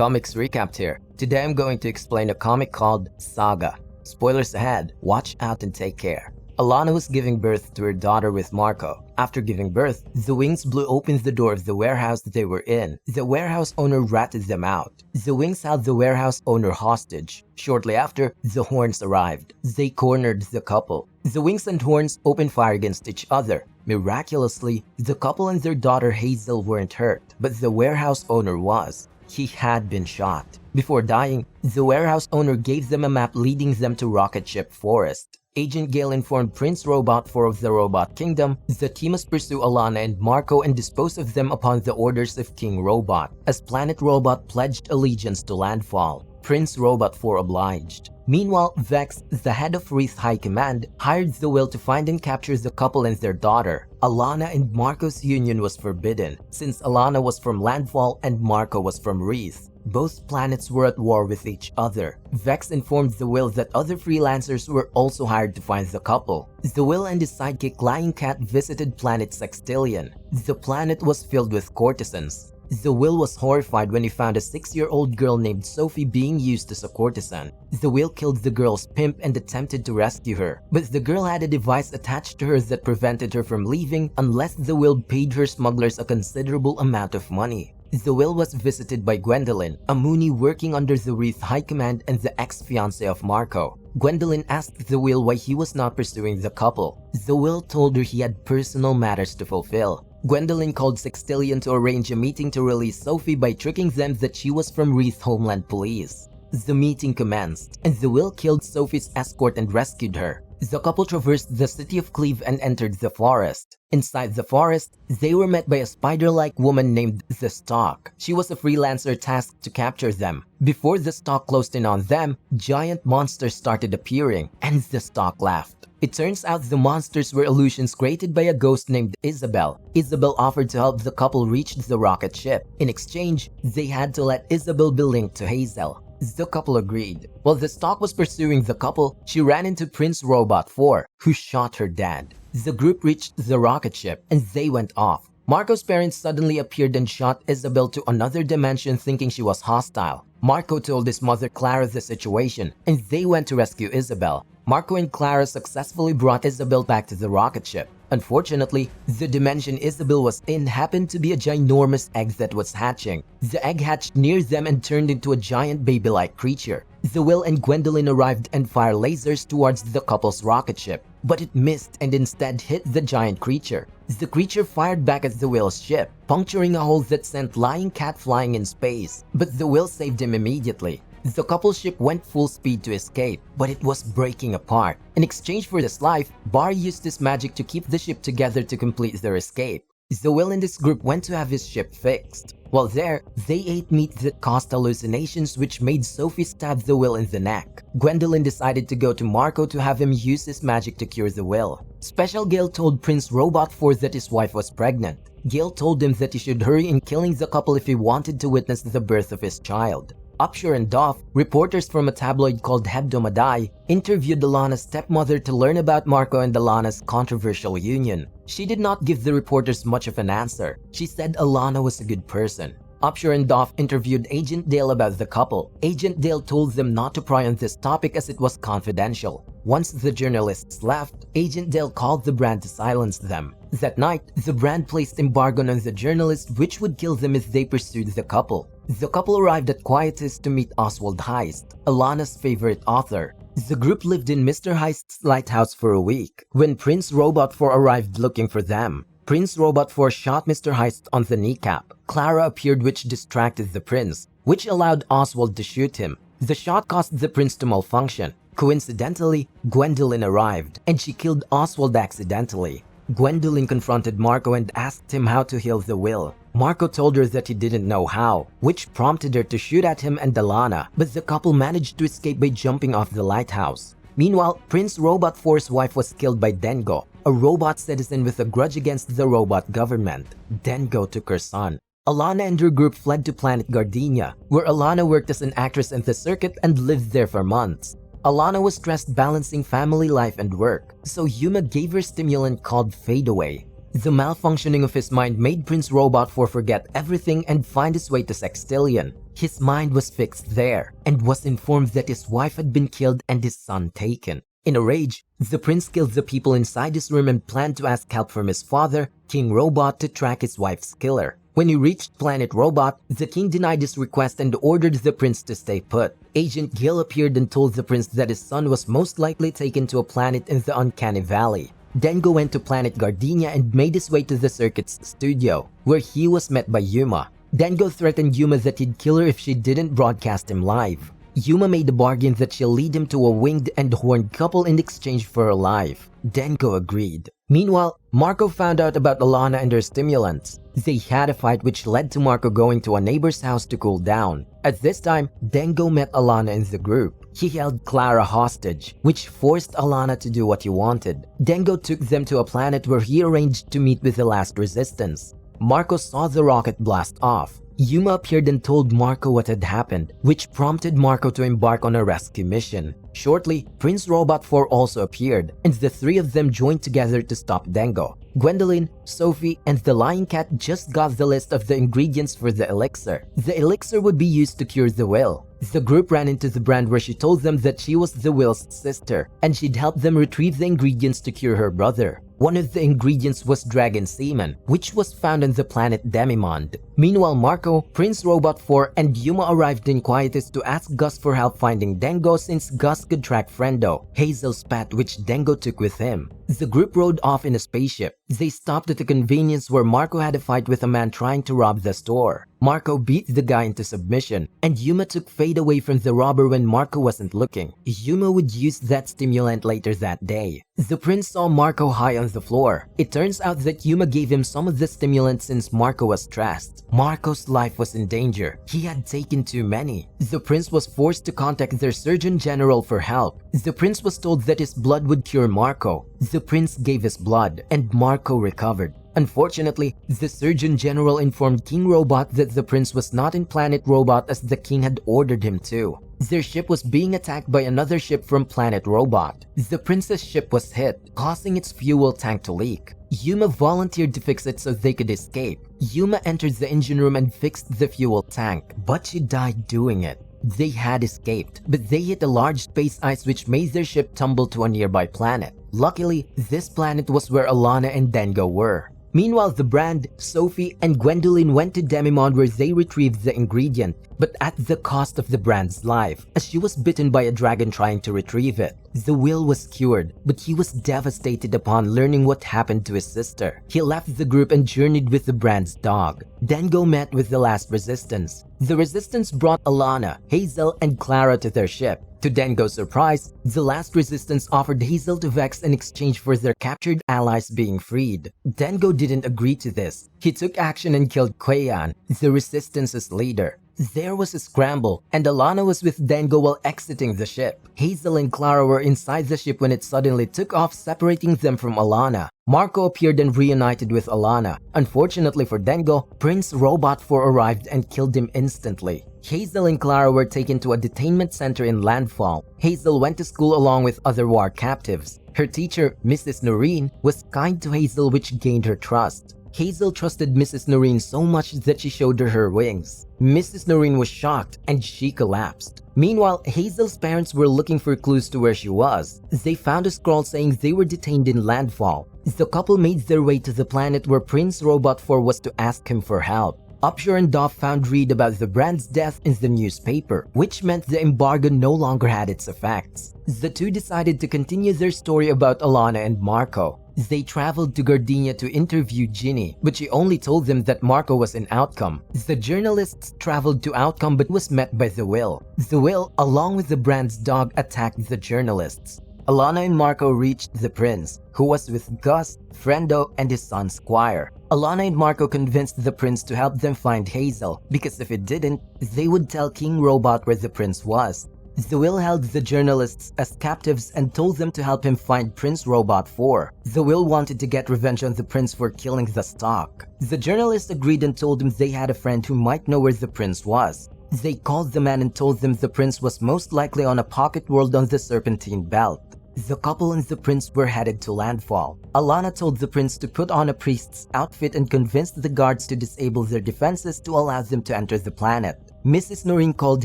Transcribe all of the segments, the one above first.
Comics Recapped here. Today I'm going to explain a comic called Saga. Spoilers ahead, watch out and take care. Alana was giving birth to her daughter with Marko. After giving birth, the wings blew open the door of the warehouse they were in. The warehouse owner ratted them out. The wings held the warehouse owner hostage. Shortly after, the horns arrived. They cornered the couple. The wings and horns opened fire against each other. Miraculously, the couple and their daughter Hazel weren't hurt, but the warehouse owner was. He had been shot. Before dying, the warehouse owner gave them a map leading them to Rocket Ship Forest. Agent Gale informed Prince Robot 4 of the Robot Kingdom that he must pursue Alana and Marko and dispose of them upon the orders of King Robot, as Planet Robot pledged allegiance to Landfall. Prince Robot 4 obliged. Meanwhile, Vex, the head of Wreath High Command, hired the Will to find and capture the couple and their daughter. Alana and Marko's union was forbidden, since Alana was from Landfall and Marko was from Wreath. Both planets were at war with each other. Vex informed the Will that other freelancers were also hired to find the couple. The Will and his sidekick Lying Cat visited planet Sextillion. The planet was filled with courtesans. The Will was horrified when he found a 6-year-old girl named Sophie being used as a courtesan. The Will killed the girl's pimp and attempted to rescue her, but the girl had a device attached to her that prevented her from leaving unless the Will paid her smugglers a considerable amount of money. The Will was visited by Gwendolyn, a Moonie working under the Wreath High Command and the ex-fiancé of Marko. Gwendolyn asked the Will why he was not pursuing the couple. The Will told her he had personal matters to fulfill. Gwendolyn called Sextillion to arrange a meeting to release Sophie by tricking them that she was from Wreath Homeland Police. The meeting commenced, and the Will killed Sophie's escort and rescued her. The couple traversed the city of Cleve and entered the forest. Inside the forest, they were met by a spider-like woman named the Stalk. She was a freelancer tasked to capture them. Before the Stalk closed in on them, giant monsters started appearing, and the Stalk laughed. It turns out the monsters were illusions created by a ghost named Isabel. Isabel offered to help the couple reach the rocket ship. In exchange, they had to let Isabel be linked to Hazel. The couple agreed. While the Stalk was pursuing the couple, she ran into Prince Robot 4, who shot her dad. The group reached the rocket ship, and they went off. Marko's parents suddenly appeared and shot Isabel to another dimension thinking she was hostile. Marko told his mother Clara the situation, and they went to rescue Isabel. Marko and Clara successfully brought Isabel back to the rocket ship. Unfortunately, the dimension Isabel was in happened to be a ginormous egg that was hatching. The egg hatched near them and turned into a giant baby-like creature. The Will and Gwendolyn arrived and fired lasers towards the couple's rocket ship, but it missed and instead hit the giant creature. The creature fired back at the Will's ship, puncturing a hole that sent Lying Cat flying in space, but the Will saved him immediately. The couple's ship went full speed to escape, but it was breaking apart. In exchange for this life, Barry used his magic to keep the ship together to complete their escape. The Will and his group went to have his ship fixed. While there, they ate meat that caused hallucinations which made Sophie stab the Will in the neck. Gwendolyn decided to go to Marko to have him use his magic to cure the Will. Special Gale told Prince Robot 4 that his wife was pregnant. Gale told him that he should hurry in killing the couple if he wanted to witness the birth of his child. Upshur and Doff, reporters from a tabloid called Hebdomadai, interviewed Alana's stepmother to learn about Marko and Alana's controversial union. She did not give the reporters much of an answer. She said Alana was a good person. Upshur and Doff interviewed Agent Dale about the couple. Agent Dale told them not to pry on this topic as it was confidential. Once the journalists left, Agent Dale called the brand to silence them. That night, the brand placed embargo on the journalists which would kill them if they pursued the couple. The couple arrived at Quietus to meet Oswald Heist, Alana's favorite author. The group lived in Mr. Heist's lighthouse for a week, when Prince Robot 4 arrived looking for them. Prince Robot 4 shot Mr. Heist on the kneecap. Clara appeared which distracted the prince, which allowed Oswald to shoot him. The shot caused the prince to malfunction. Coincidentally, Gwendolyn arrived, and she killed Oswald accidentally. Gwendolyn confronted Marko and asked him how to heal the Will. Marko told her that he didn't know how, which prompted her to shoot at him and Alana, but the couple managed to escape by jumping off the lighthouse. Meanwhile, Prince Robot 4's wife was killed by Dengo, a robot citizen with a grudge against the robot government. Dengo took her son. Alana and her group fled to planet Gardenia, where Alana worked as an actress in the circuit and lived there for months. Alana was stressed balancing family life and work, so Yuma gave her stimulant called Fade Away. The malfunctioning of his mind made Prince Robot 4 forget everything and find his way to Sextillion. His mind was fixed there and was informed that his wife had been killed and his son taken. In a rage, the prince killed the people inside his room and planned to ask help from his father, King Robot, to track his wife's killer. When he reached Planet Robot, the king denied his request and ordered the prince to stay put. Agent Gil appeared and told the prince that his son was most likely taken to a planet in the Uncanny Valley. Dengo went to Planet Gardenia and made his way to the circuit's studio, where he was met by Yuma. Dengo threatened Yuma that he'd kill her if she didn't broadcast him live. Yuma made a bargain that she'll lead him to a winged and horned couple in exchange for her life. Dengo agreed. Meanwhile, Marko found out about Alana and her stimulants. They had a fight which led to Marko going to a neighbor's house to cool down. At this time, Dengo met Alana in the group. He held Clara hostage, which forced Alana to do what he wanted. Dengo took them to a planet where he arranged to meet with the last resistance. Marko saw the rocket blast off. Yuma appeared and told Marko what had happened, which prompted Marko to embark on a rescue mission. Shortly, Prince Robot 4 also appeared, and the three of them joined together to stop Dengo. Gwendolyn, Sophie, and the Lion Cat just got the list of the ingredients for the elixir. The elixir would be used to cure the Will. The group ran into the brand where she told them that she was the Will's sister, and she'd help them retrieve the ingredients to cure her brother. One of the ingredients was dragon semen, which was found on the planet Demimond. Meanwhile, Marko, Prince Robot 4, and Yuma arrived in Quietus to ask Gus for help finding Dengo since Gus could track Friendo, Hazel's pet, which Dengo took with him. The group rode off in a spaceship. They stopped at a convenience where Marko had a fight with a man trying to rob the store. Marko beat the guy into submission, and Yuma took Fade away from the robber when Marko wasn't looking. Yuma would use that stimulant later that day. The prince saw Marko high on the floor. It turns out that Yuma gave him some of the stimulant since Marko was stressed. Marko's life was in danger. He had taken too many. The prince was forced to contact their Surgeon General for help. The prince was told that his blood would cure Marko. The prince gave his blood, and Marko recovered. Unfortunately, the Surgeon General informed King Robot that the prince was not in Planet Robot as the king had ordered him to. Their ship was being attacked by another ship from Planet Robot. The prince's ship was hit, causing its fuel tank to leak. Yuma volunteered to fix it so they could escape. Yuma entered the engine room and fixed the fuel tank, but she died doing it. They had escaped, but they hit a large space ice which made their ship tumble to a nearby planet. Luckily, this planet was where Alana and Dengo were. Meanwhile, the brand, Sophie, and Gwendolyn went to Demimond where they retrieved the ingredient, but at the cost of the brand's life, as she was bitten by a dragon trying to retrieve it. The Will was cured, but he was devastated upon learning what happened to his sister. He left the group and journeyed with the brand's dog. Dengo met with the last resistance. The resistance brought Alana, Hazel, and Clara to their ship. To Dengo's surprise, the last resistance offered Hazel to Vex in exchange for their captured allies being freed. Dengo didn't agree to this. He took action and killed Quayan, the resistance's leader. There was a scramble, and Alana was with Dengo while exiting the ship. Hazel and Clara were inside the ship when it suddenly took off, separating them from Alana. Marko appeared and reunited with Alana. Unfortunately for Dengo, Prince Robot 4 arrived and killed him instantly. Hazel and Clara were taken to a detainment center in Landfall. Hazel went to school along with other war captives. Her teacher, Mrs. Noreen, was kind to Hazel, which gained her trust. Hazel trusted Mrs. Noreen so much that she showed her wings. Mrs. Noreen was shocked and she collapsed. Meanwhile, Hazel's parents were looking for clues to where she was. They found a scroll saying they were detained in Landfall. The couple made their way to the planet where Prince Robot 4 was to ask him for help. Upshur and Dove found read about the brand's death in the newspaper, which meant the embargo no longer had its effects. The two decided to continue their story about Alana and Marko. They traveled to Gardenia to interview Ginny, but she only told them that Marko was in Outcome. The journalists traveled to Outcome but was met by the Will. The Will, along with the brand's dog, attacked the journalists. Alana and Marko reached the prince, who was with Gus, Friendo, and his son Squire. Alana and Marko convinced the prince to help them find Hazel, because if it didn't, they would tell King Robot where the prince was. The Will held the journalists as captives and told them to help him find Prince Robot 4. The Will wanted to get revenge on the prince for killing the stock. The journalists agreed and told him they had a friend who might know where the prince was. They called the man and told them the prince was most likely on a pocket world on the Serpentine Belt. The couple and the prince were headed to Landfall. Alana told the prince to put on a priest's outfit and convinced the guards to disable their defenses to allow them to enter the planet. Mrs. Noreen called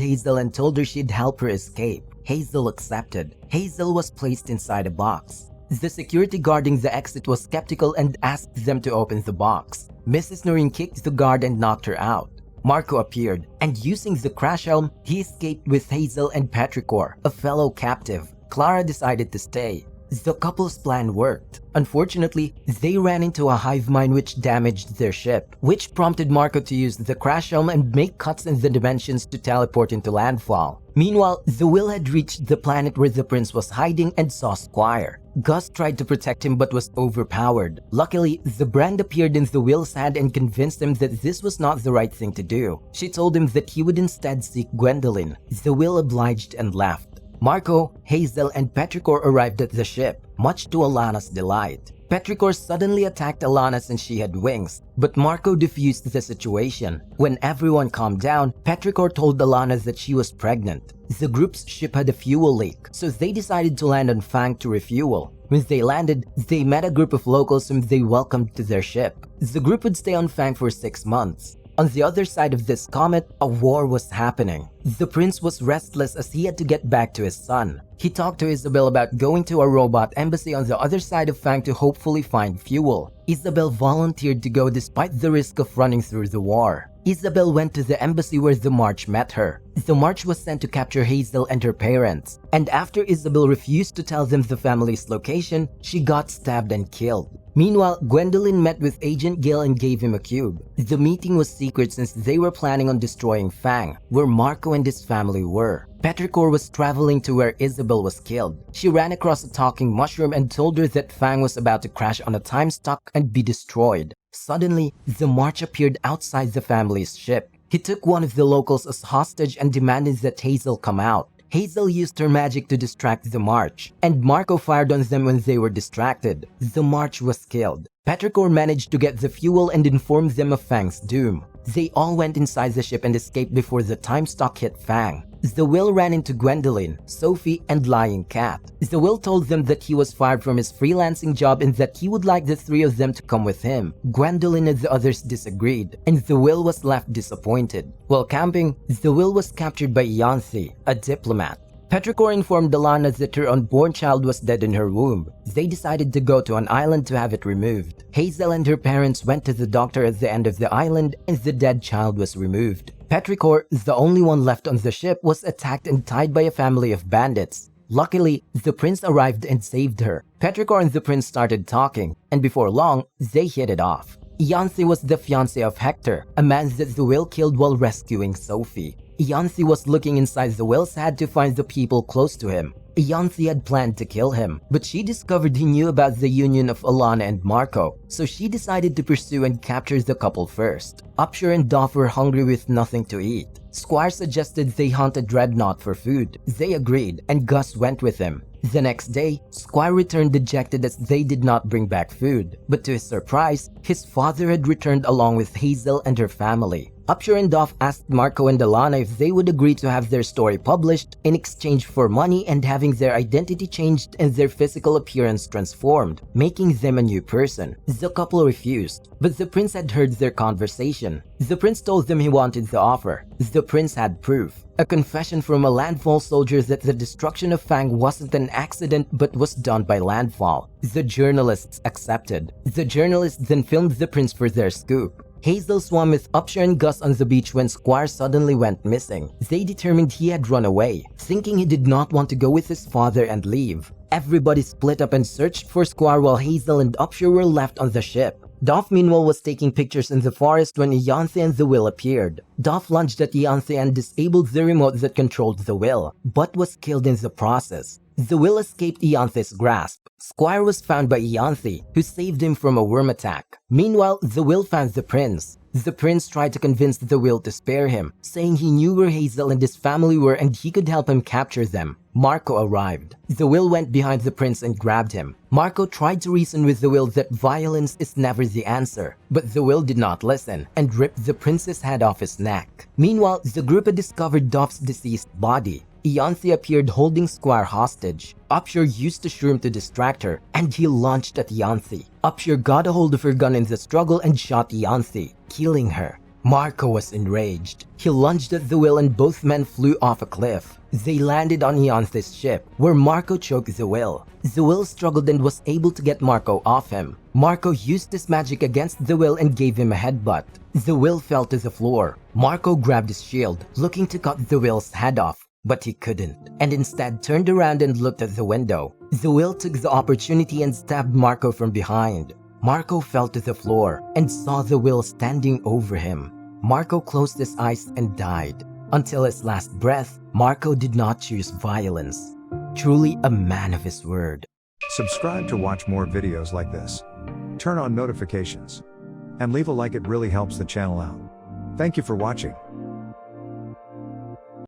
Hazel and told her she'd help her escape. Hazel accepted. Hazel was placed inside a box. The security guarding the exit was skeptical and asked them to open the box. Mrs. Noreen kicked the guard and knocked her out. Marko appeared, and using the crash helm, he escaped with Hazel and Petrichor, a fellow captive. Clara decided to stay. The couple's plan worked. Unfortunately, they ran into a hive mind which damaged their ship, which prompted Marko to use the crash helm and make cuts in the dimensions to teleport into landfall. Meanwhile, the Will had reached the planet where the prince was hiding and saw Squire. Gus tried to protect him but was overpowered. Luckily, the brand appeared in the Will's hand and convinced him that this was not the right thing to do. She told him that he would instead seek Gwendolyn. The Will obliged and left. Marko, Hazel, and Petrichor arrived at the ship, much to Alana's delight. Petrichor suddenly attacked Alana since she had wings, but Marko defused the situation. When everyone calmed down, Petrichor told Alana that she was pregnant. The group's ship had a fuel leak, so they decided to land on Fang to refuel. When they landed, they met a group of locals whom they welcomed to their ship. The group would stay on Fang for 6 months. On the other side of this comet, a war was happening. The prince was restless as he had to get back to his son. He talked to Isabel about going to a robot embassy on the other side of Fang to hopefully find fuel. Isabel volunteered to go despite the risk of running through the war. Isabel went to the embassy where the March met her. The March was sent to capture Hazel and her parents, and after Isabel refused to tell them the family's location, she got stabbed and killed. Meanwhile, Gwendolyn met with Agent Gil and gave him a cube. The meeting was secret since they were planning on destroying Fang, where Marko and his family were. Petrichor was traveling to where Isabel was killed. She ran across a talking mushroom and told her that Fang was about to crash on a time stock and be destroyed. Suddenly, the March appeared outside the family's ship. He took one of the locals as hostage and demanded that Hazel come out. Hazel used her magic to distract the March, and Marko fired on them when they were distracted. The March was killed. Petrichor managed to get the fuel and informed them of Fang's doom. They all went inside the ship and escaped before the time stock hit Fang. The Will ran into Gwendolyn, Sophie, and Lying Cat. The Will told them that he was fired from his freelancing job and that he would like the three of them to come with him. Gwendolyn and the others disagreed, and the Will was left disappointed. While camping, the Will was captured by Yanthi, a diplomat. Petrichor informed Alana that her unborn child was dead in her womb. They decided to go to an island to have it removed. Hazel and her parents went to the doctor at the end of the island, and the dead child was removed. Petrichor, the only one left on the ship, was attacked and tied by a family of bandits. Luckily, the prince arrived and saved her. Petrichor and the prince started talking, and before long, they hit it off. Yanthi was the fiancé of Hector, a man that the Will killed while rescuing Sophie. Yanthi was looking inside the Will's head to find the people close to him. Yanthi had planned to kill him, but she discovered he knew about the union of Alana and Marko, so she decided to pursue and capture the couple first. Upshur and Doff were hungry with nothing to eat. Squire suggested they hunt a dreadnought for food. They agreed, and Gus went with him. The next day, Squire returned dejected as they did not bring back food, but to his surprise, his father had returned along with Hazel and her family. Upshur and Doff asked Marko and Alana if they would agree to have their story published in exchange for money and having their identity changed and their physical appearance transformed, making them a new person. The couple refused, but the prince had heard their conversation. The prince told them he wanted the offer. The prince had proof. A confession from a landfall soldier that the destruction of Fang wasn't an accident but was done by landfall. The journalists accepted. The journalists then filmed the prince for their scoop. Hazel swam with Upshur and Gus on the beach when Squire suddenly went missing. They determined he had run away, thinking he did not want to go with his father and leave. Everybody split up and searched for Squire while Hazel and Upshur were left on the ship. Doff meanwhile was taking pictures in the forest when Yanthi and the Will appeared. Doff lunged at Yanthi and disabled the remote that controlled the Will, but was killed in the process. The Will escaped Yanthi's grasp. Squire was found by Yanthi, who saved him from a worm attack. Meanwhile, the Will found the prince. The prince tried to convince the Will to spare him, saying he knew where Hazel and his family were and he could help him capture them. Marko arrived. The Will went behind the prince and grabbed him. Marko tried to reason with the Will that violence is never the answer, but the Will did not listen and ripped the prince's head off his neck. Meanwhile, the group had discovered Doff's deceased body. Yanthi appeared holding Squire hostage. Upshur used the shroom to distract her, and he launched at Yanthi. Upshur got a hold of her gun in the struggle and shot Yanthi, killing her. Marko was enraged. He lunged at the will and both men flew off a cliff. They landed on Eonth's ship, where Marko choked the will. The will struggled and was able to get Marko off him. Marko used his magic against the will and gave him a headbutt. The will fell to the floor. Marko grabbed his shield, looking to cut the will's head off, but he couldn't, and instead turned around and looked at the window. The will took the opportunity and stabbed Marko from behind. Marko fell to the floor and saw the will standing over him. Marko closed his eyes and died. Until his last breath, Marko did not choose violence. Truly a man of his word. Subscribe to watch more videos like this. Turn on notifications. And leave a like, it really helps the channel out. Thank you for watching.